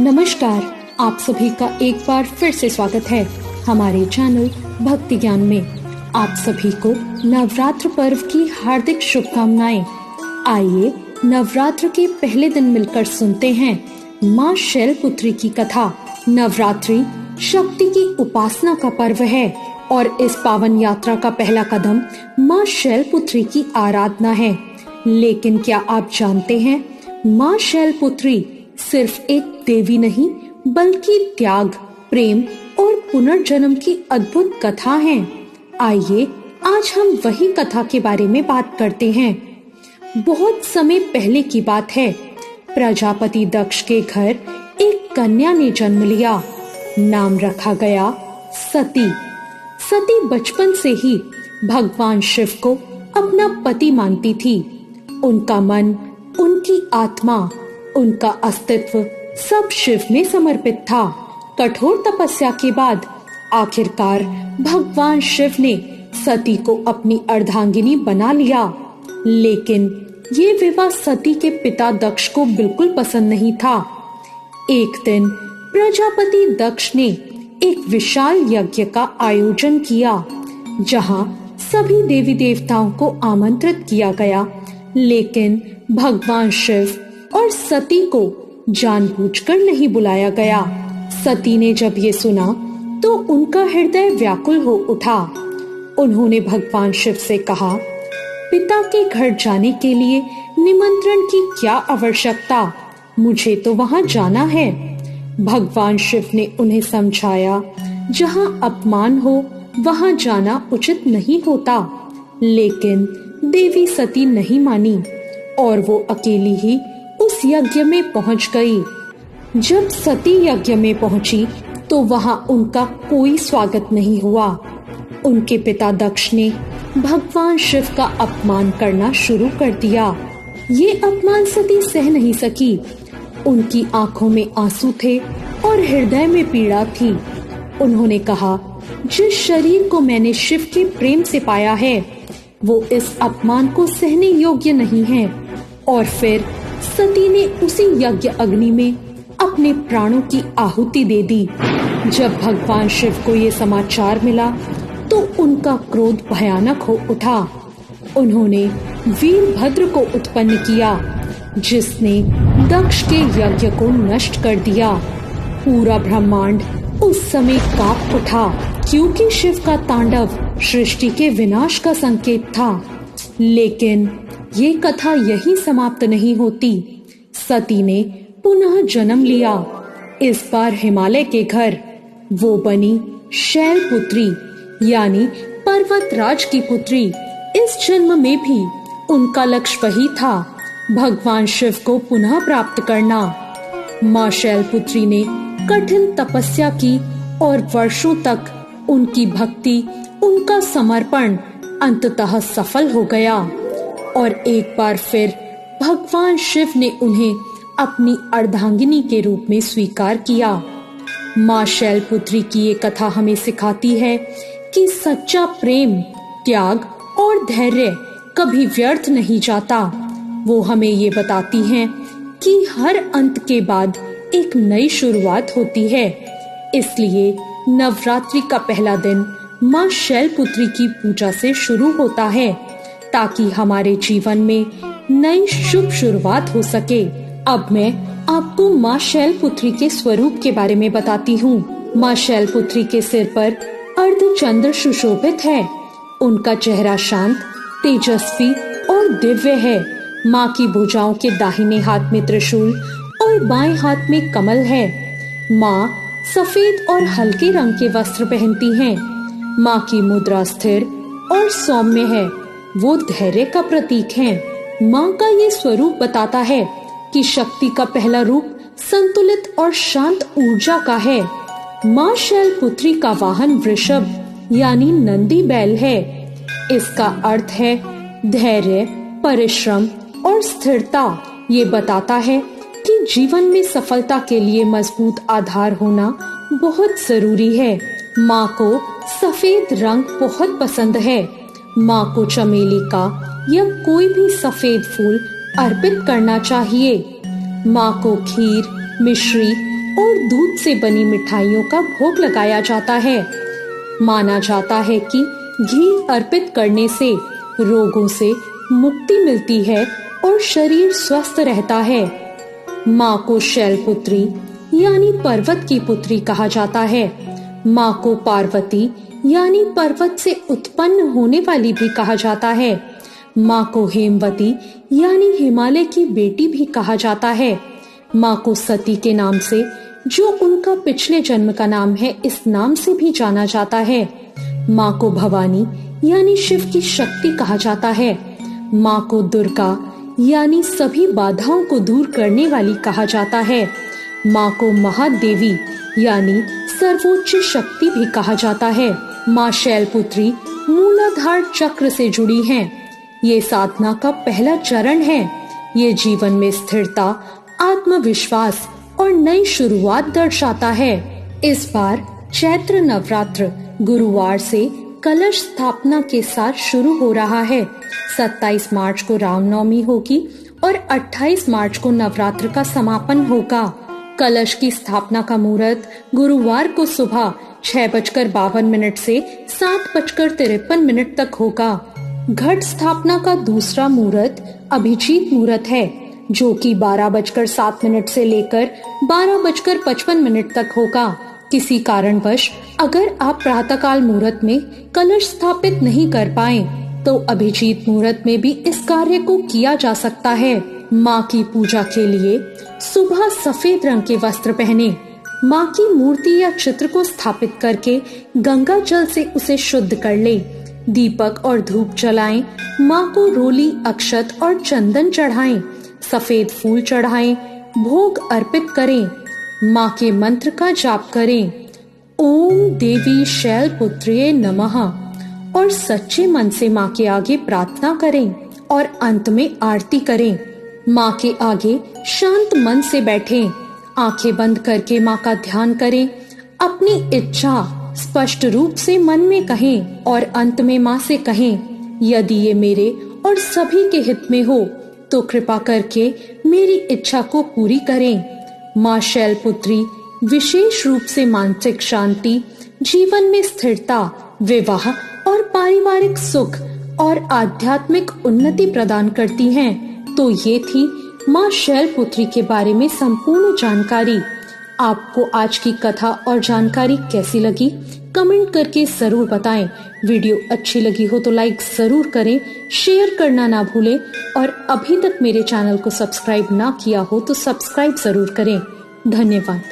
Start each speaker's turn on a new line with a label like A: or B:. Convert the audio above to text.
A: नमस्कार, आप सभी का एक बार फिर से स्वागत है हमारे चैनल भक्ति ज्ञान में। आप सभी को नवरात्र पर्व की हार्दिक शुभकामनाएं। आइए नवरात्र के पहले दिन मिलकर सुनते हैं माँ शैलपुत्री की कथा। नवरात्रि शक्ति की उपासना का पर्व है और इस पावन यात्रा का पहला कदम माँ शैलपुत्री की आराधना है। लेकिन क्या आप जानते हैं, माँ शैलपुत्री सिर्फ एक देवी नहीं बल्कि त्याग, प्रेम और पुनर्जन्म की अद्भुत कथा है। आइए आज हम वही कथा के बारे में बात करते हैं। बहुत समय पहले की बात है। प्रजापति दक्ष के घर एक कन्या ने जन्म लिया। नाम रखा गया सती। सती बचपन से ही भगवान शिव को अपना पति मानती थी। उनका मन, उनकी आत्मा, उनका अस्तित्व सब शिव में समर्पित था। कठोर तपस्या के बाद आखिरकार भगवान शिव ने सती को अपनी अर्धांगिनी बना लिया। लेकिन ये विवाह सती के पिता दक्ष को बिल्कुल पसंद नहीं था। एक दिन प्रजापति दक्ष ने एक विशाल यज्ञ का आयोजन किया, जहां सभी देवी देवताओं को आमंत्रित किया गया। लेकिन भगवान शिव और सती को जानबूझकर नहीं बुलाया गया। सती ने जब ये सुना तो उनका हृदय व्याकुल हो उठा। उन्होंने भगवान शिव से कहा, पिता के घर जाने के लिए निमंत्रण की क्या आवश्यकता, मुझे तो वहां जाना है। भगवान शिव ने उन्हें समझाया, जहां अपमान हो वहां जाना उचित नहीं होता। लेकिन देवी सती नहीं मानी और वो अकेली ही उस यज्ञ में पहुंच गई। जब सती यज्ञ में पहुंची तो वहां उनका कोई स्वागत नहीं हुआ। उनके पिता दक्ष ने भगवान शिव का अपमान करना शुरू कर दिया। ये अपमान सती सह नहीं सकी। उनकी आंखों में आंसू थे और हृदय में पीड़ा थी। उन्होंने कहा, जिस शरीर को मैंने शिव के प्रेम से पाया है वो इस अपमान को सहने योग्य नहीं है। और फिर सती ने उसी यज्ञ अग्नि में अपने प्राणों की आहुति दे दी। जब भगवान शिव को ये समाचार मिला तो उनका क्रोध भयानक हो उठा। उन्होंने वीरभद्र को उत्पन्न किया, जिसने दक्ष के यज्ञ को नष्ट कर दिया। पूरा ब्रह्मांड उस समय कांप उठा, क्योंकि शिव का तांडव सृष्टि के विनाश का संकेत था। लेकिन ये कथा यही समाप्त नहीं होती। सती ने पुनः जन्म लिया, इस बार हिमालय के घर। वो बनी शैलपुत्री, यानी पर्वतराज की पुत्री। इस जन्म में भी उनका लक्ष्य वही था, भगवान शिव को पुनः प्राप्त करना। माँ शैलपुत्री ने कठिन तपस्या की और वर्षों तक उनकी भक्ति, उनका समर्पण अंततः सफल हो गया। और एक बार फिर भगवान शिव ने उन्हें अपनी अर्धांगिनी के रूप में स्वीकार किया। माँ शैलपुत्री की ये कथा हमें सिखाती है कि सच्चा प्रेम, त्याग और धैर्य कभी व्यर्थ नहीं जाता। वो हमें ये बताती हैं कि हर अंत के बाद एक नई शुरुआत होती है। इसलिए नवरात्रि का पहला दिन माँ शैलपुत्री की पूजा से शुरू होता है, ताकि हमारे जीवन में नई शुभ शुरुआत हो सके। अब मैं आपको माँ शैलपुत्री के स्वरूप के बारे में बताती हूँ। माँ शैलपुत्री के सिर पर अर्धचंद्र सुशोभित है। उनका चेहरा शांत, तेजस्वी और दिव्य है। माँ की भुजाओं के दाहिने हाथ में त्रिशूल और बाएं हाथ में कमल है। माँ सफेद और हल्के रंग के वस्त्र पहनती हैं। माँ की मुद्रा स्थिर और सौम्य है, वो धैर्य का प्रतीक है। माँ का ये स्वरूप बताता है कि शक्ति का पहला रूप संतुलित और शांत ऊर्जा का है। माँ शैलपुत्री का वाहन वृषभ यानी नंदी बैल है। इसका अर्थ है धैर्य, परिश्रम और स्थिरता। ये बताता है कि जीवन में सफलता के लिए मजबूत आधार होना बहुत जरूरी है। माँ को सफेद रंग बहुत पसंद है। माँ को चमेली का या कोई भी सफेद फूल अर्पित करना चाहिए। माँ को खीर, मिश्री और दूध से बनी मिठाइयों का भोग लगाया जाता है। माना जाता है कि घी अर्पित करने से रोगों से मुक्ति मिलती है और शरीर स्वस्थ रहता है। माँ को शैलपुत्री यानी पर्वत की पुत्री कहा जाता है। माँ को पार्वती यानी पर्वत से उत्पन्न होने वाली भी कहा जाता है। माँ को हेमवती यानी हिमालय की बेटी भी कहा जाता है। माँ को सती के नाम से, जो उनका पिछले जन्म का नाम है, इस नाम से भी जाना जाता है। माँ को भवानी यानी शिव की शक्ति कहा जाता है। माँ को दुर्गा यानी सभी बाधाओं को दूर करने वाली कहा जाता है। माँ को महादेवी यानी सर्वोच्च शक्ति भी कहा जाता है। माँ शैलपुत्री मूलाधार चक्र से जुड़ी हैं। ये साधना का पहला चरण है। ये जीवन में स्थिरता, आत्मविश्वास और नई शुरुआत दर्शाता है। इस बार चैत्र नवरात्र गुरुवार से कलश स्थापना के साथ शुरू हो रहा है। 27 मार्च को रामनवमी होगी और 28 मार्च को नवरात्र का समापन होगा। कलश की स्थापना का मुहूर्त गुरुवार को सुबह 6:52 से 7:53 तक होगा। घट स्थापना का दूसरा मुहूर्त अभिजीत मुहूर्त है, जो कि 12:07 से लेकर 12:55 तक होगा। किसी कारणवश अगर आप प्रातःकाल मुहूर्त में कलश स्थापित नहीं कर पाए तो अभिजीत मुहूर्त में भी इस कार्य को किया जा सकता है। माँ की पूजा के लिए सुबह सफेद रंग के वस्त्र पहने। माँ की मूर्ति या चित्र को स्थापित करके गंगा जल से उसे शुद्ध कर ले। दीपक और धूप जलाएं। माँ को रोली, अक्षत और चंदन चढ़ाएं। सफेद फूल चढ़ाएं। भोग अर्पित करें। माँ के मंत्र का जाप करें, ओम देवी शैलपुत्र्ये नमः, और सच्चे मन से माँ के आगे प्रार्थना करें और अंत में आरती करें। माँ के आगे शांत मन से बैठें। आंखें बंद करके माँ का ध्यान करें। अपनी इच्छा स्पष्ट रूप से मन में कहें और अंत में माँ से कहें, यदि ये मेरे और सभी के हित में हो तो कृपा करके मेरी इच्छा को पूरी करें। माँ शैलपुत्री विशेष रूप से मानसिक शांति, जीवन में स्थिरता, विवाह और पारिवारिक सुख और आध्यात्मिक उन्नति प्रदान करती हैं। तो ये थी माँ शैलपुत्री के बारे में संपूर्ण जानकारी। आपको आज की कथा और जानकारी कैसी लगी, कमेंट करके जरूर बताएं। वीडियो अच्छी लगी हो तो लाइक जरूर करें, शेयर करना ना भूलें और अभी तक मेरे चैनल को सब्सक्राइब ना किया हो तो सब्सक्राइब जरूर करें। धन्यवाद।